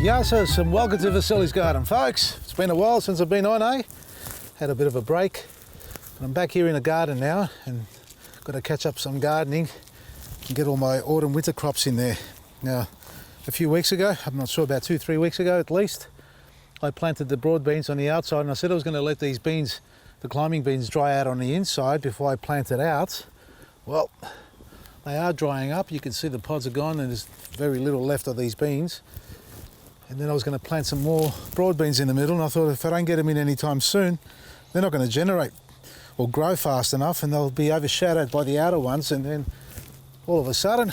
Yassas and welcome to Vasili's Garden, folks. It's been a while since I've been on, eh? Had a bit of a break, but I'm back here in the garden now and got to catch up some gardening and get all my autumn winter crops in there. Now, a few weeks ago, I'm not sure, about 2-3 weeks ago at least, I planted the broad beans on the outside and I said I was going to let these beans, the climbing beans, dry out on the inside before I plant it out. Well, they are drying up. You can see the pods are gone and there's very little left of these beans. And then I was going to plant some more broad beans in the middle, and I thought if I don't get them in anytime soon, they're not going to generate or grow fast enough and they'll be overshadowed by the outer ones, and then all of a sudden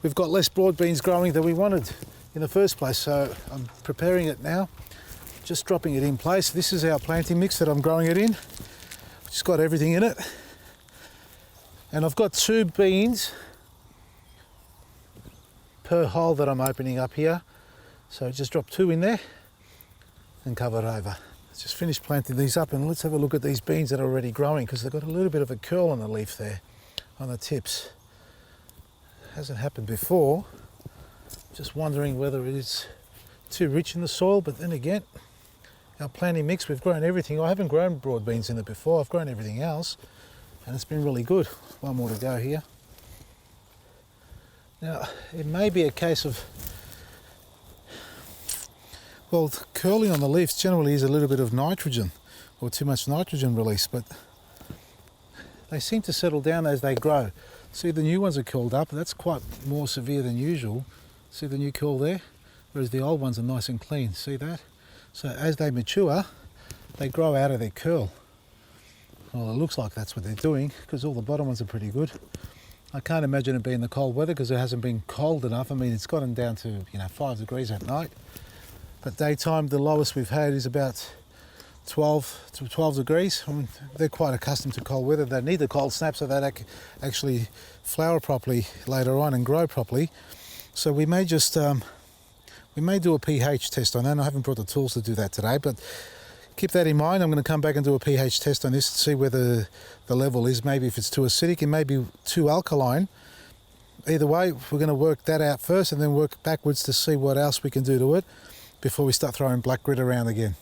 we've got less broad beans growing than we wanted in the first place. So I'm preparing it now, just dropping it in place. This is our planting mix that I'm growing it in. It's got everything in it. And I've got 2 beans per hole that I'm opening up here. So just drop 2 in there and cover it over. Let's just finish planting these up and let's have a look at these beans that are already growing, because they've got a little bit of a curl on the leaf there, on the tips. Hasn't happened before. Just wondering whether it is too rich in the soil, but then again, our planting mix, we've grown everything. I haven't grown broad beans in it before, I've grown everything else, and it's been really good. One more to go here. Now, it may be a case of, well, the curling on the leaves generally is a little bit of nitrogen, or too much nitrogen release, but they seem to settle down as they grow. See, the new ones are curled up. That's quite more severe than usual. See the new curl there? Whereas the old ones are nice and clean. See that? So as they mature, they grow out of their curl. Well, it looks like that's what they're doing, because all the bottom ones are pretty good. I can't imagine it being the cold weather, because it hasn't been cold enough. I mean, it's gotten down to 5 degrees at night. But daytime, the lowest we've had is about 12 to 12 degrees. I mean, they're quite accustomed to cold weather. They need the cold snap so they actually flower properly later on and grow properly. So we may just, we may do a pH test on that. I haven't brought the tools to do that today, but keep that in mind. I'm going to come back and do a pH test on this to see whether the level is, maybe if it's too acidic, it may be too alkaline. Either way, we're going to work that out first and then work backwards to see what else we can do to it before we start throwing black grit around again.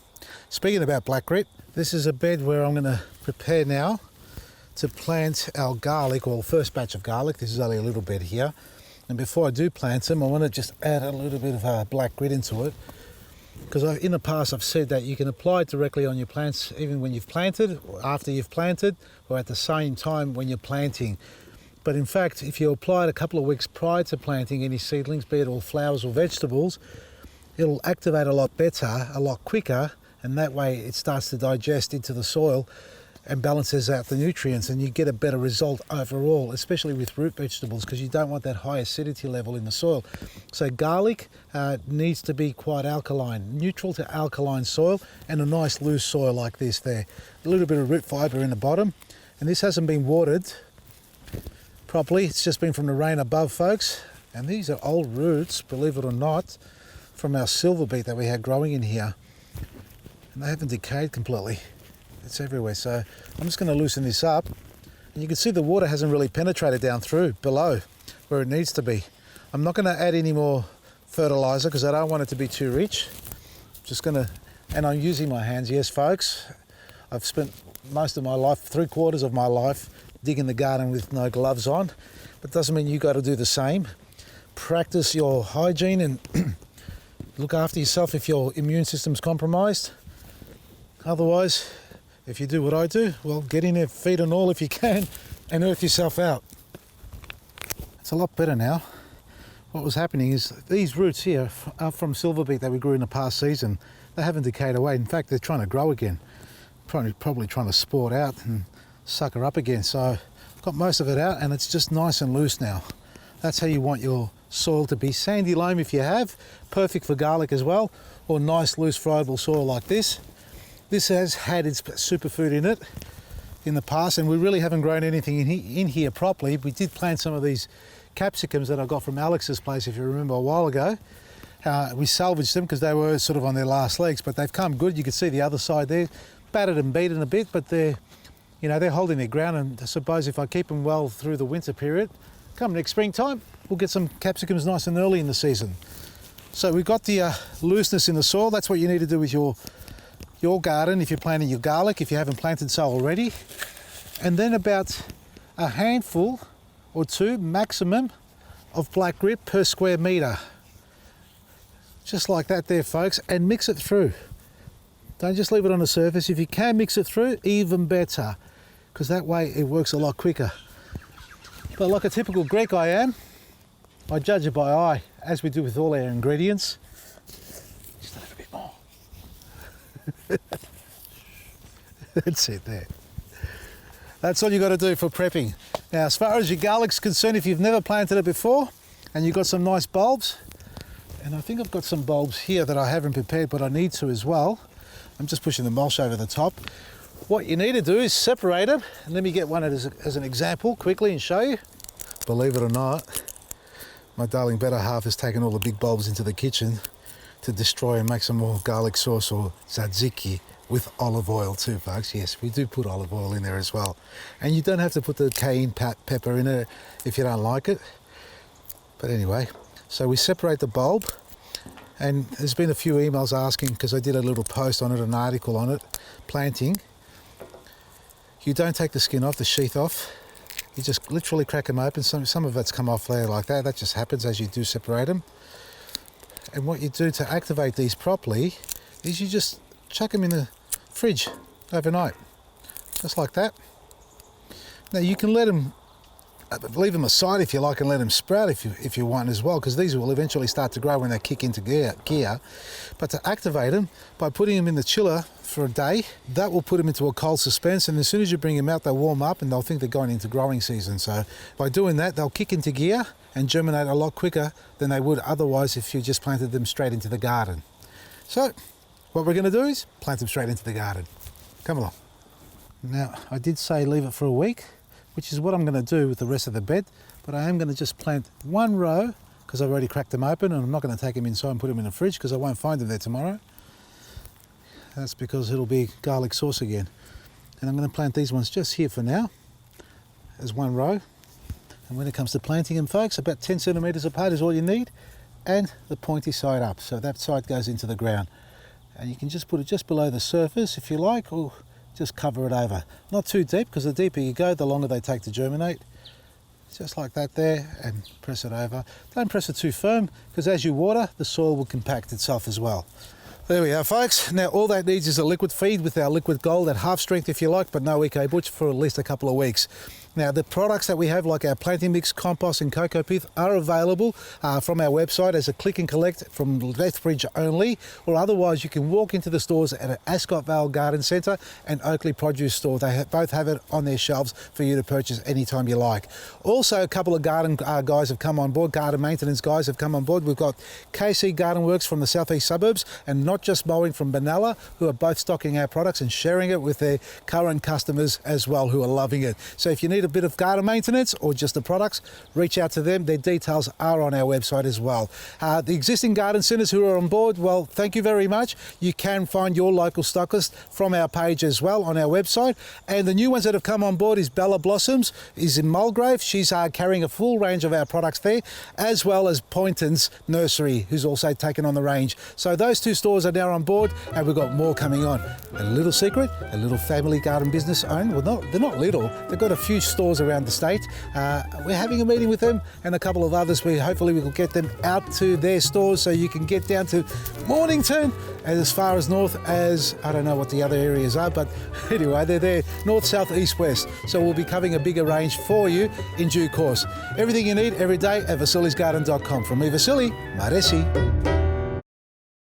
Speaking about black grit, this is a bed where I'm going to prepare now to plant our garlic, or first batch of garlic. This is only a little bit here. And before I do plant them, I want to just add a little bit of black grit into it. Because in the past I've said that you can apply it directly on your plants even when you've planted, or after you've planted, or at the same time when you're planting. But in fact, if you apply it a couple of weeks prior to planting any seedlings, be it all flowers or vegetables, it'll activate a lot better, a lot quicker, and that way it starts to digest into the soil and balances out the nutrients, and you get a better result overall, especially with root vegetables, because you don't want that high acidity level in the soil. So garlic needs to be quite alkaline, neutral to alkaline soil, and a nice loose soil like this there. A little bit of root fibre in the bottom, and this hasn't been watered properly, it's just been from the rain above, folks. And these are old roots, believe it or not, from our silver beet that we had growing in here, and they haven't decayed completely. It's everywhere. So I'm just going to loosen this up, and you can see the water hasn't really penetrated down through below where it needs to be. I'm not going to add any more fertilizer because I don't want it to be too rich. Just going to, and I'm using my hands. Yes, folks, I've spent most of my life, 3/4 of my life, digging the garden with no gloves on, but doesn't mean you got to do the same. Practice your hygiene and look after yourself if your immune system's compromised. Otherwise, if you do what I do, well, get in there, feet and all if you can, and earth yourself out. It's a lot better now. What was happening is these roots here are from silver beet that we grew in the past season. They haven't decayed away. In fact, they're trying to grow again. Probably trying to sport out and sucker up again. So I've got most of it out and it's just nice and loose now. That's how you want your soil to be. Sandy loam if you have, perfect for garlic as well, or nice loose friable soil like this. This has had its superfood in it in the past, and we really haven't grown anything in here properly. We did plant some of these capsicums that I got from Alex's place, if you remember, a while ago. We salvaged them because they were sort of on their last legs, but they've come good. You can see the other side there, battered and beaten a bit, but they're holding their ground, and I suppose if I keep them well through the winter period, come next springtime, we'll get some capsicums nice and early in the season. So we've got the looseness in the soil. That's what you need to do with your garden if you're planting your garlic, if you haven't planted so already. And then about a handful or two maximum of black grit per square metre. Just like that there, folks, and mix it through. Don't just leave it on the surface. If you can mix it through, even better, because that way it works a lot quicker. But like a typical Greek I am, I judge it by eye, as we do with all our ingredients. Just a little bit more. That's it there. That's all you got to do for prepping. Now, as far as your garlic's concerned, if you've never planted it before and you've got some nice bulbs, and I think I've got some bulbs here that I haven't prepared, but I need to as well. I'm just pushing the mulch over the top. What you need to do is separate them. And let me get one as an example quickly and show you. Believe it or not, my darling better half has taken all the big bulbs into the kitchen to destroy and make some more garlic sauce or tzatziki with olive oil too, folks. Yes, we do put olive oil in there as well. And you don't have to put the cayenne pepper in it if you don't like it. But anyway, so we separate the bulb, and there's been a few emails asking, because I did a little post on it, an article on it, planting. You don't take the skin off, the sheath off. You just literally crack them open. Some of it's come off there like that. That just happens as you do separate them. And what you do to activate these properly is you just chuck them in the fridge overnight, just like that. Now you can leave them aside if you like, and let them sprout if you want as well, because these will eventually start to grow when they kick into gear. But to activate them, by putting them in the chiller for a day, that will put them into a cold suspense, and as soon as you bring them out, they'll warm up and they'll think they're going into growing season. So by doing that, they'll kick into gear and germinate a lot quicker than they would otherwise if you just planted them straight into the garden. So what we're going to do is plant them straight into the garden. Come along. Now, I did say leave it for a week, which is what I'm going to do with the rest of the bed, but I am going to just plant one row, because I've already cracked them open, and I'm not going to take them inside and put them in the fridge because I won't find them there tomorrow. That's because it'll be garlic sauce again. And I'm going to plant these ones just here for now as one row. And when it comes to planting them, folks, about 10 centimetres apart is all you need, and the pointy side up, so that side goes into the ground. And you can just put it just below the surface if you like, or just cover it over. Not too deep, because the deeper you go, the longer they take to germinate. Just like that there, and press it over. Don't press it too firm, because as you water, the soil will compact itself as well. There we are, folks. Now all that needs is a liquid feed with our liquid gold at half strength if you like, but no Eco Butch for at least a couple of weeks. Now the products that we have, like our planting mix, compost and cocoa pith, are available from our website as a click and collect from Lethbridge only, or otherwise you can walk into the stores at Ascot Vale Garden Centre and Oakley Produce Store. They both have it on their shelves for you to purchase anytime you like. Also, a couple of garden guys have come on board, garden maintenance guys have come on board. We've got KC Garden Works from the southeast suburbs, and Not Just Mowing from Benalla, who are both stocking our products and sharing it with their current customers as well, who are loving it. So if you need a bit of garden maintenance or just the products, reach out to them. Their details are on our website as well. The existing garden centres who are on board, well, thank you very much. You can find your local stockist from our page as well on our website. And the new ones that have come on board is Bella Blossoms, is in Mulgrave. She's carrying a full range of our products there, as well as Poynton's Nursery, who's also taken on the range. So those two stores are now on board, and we've got more coming on. A little secret, a little family garden business owned. Well, they're not little. They've got a few stores around the state. We're having a meeting with them and a couple of others. Hopefully we will get them out to their stores so you can get down to Mornington and as far as north as, I don't know what the other areas are, but anyway, they're there, north, south, east, west. So we'll be covering a bigger range for you in due course. Everything you need every day at vasilisgarden.com. From me, Vasili, Maresi.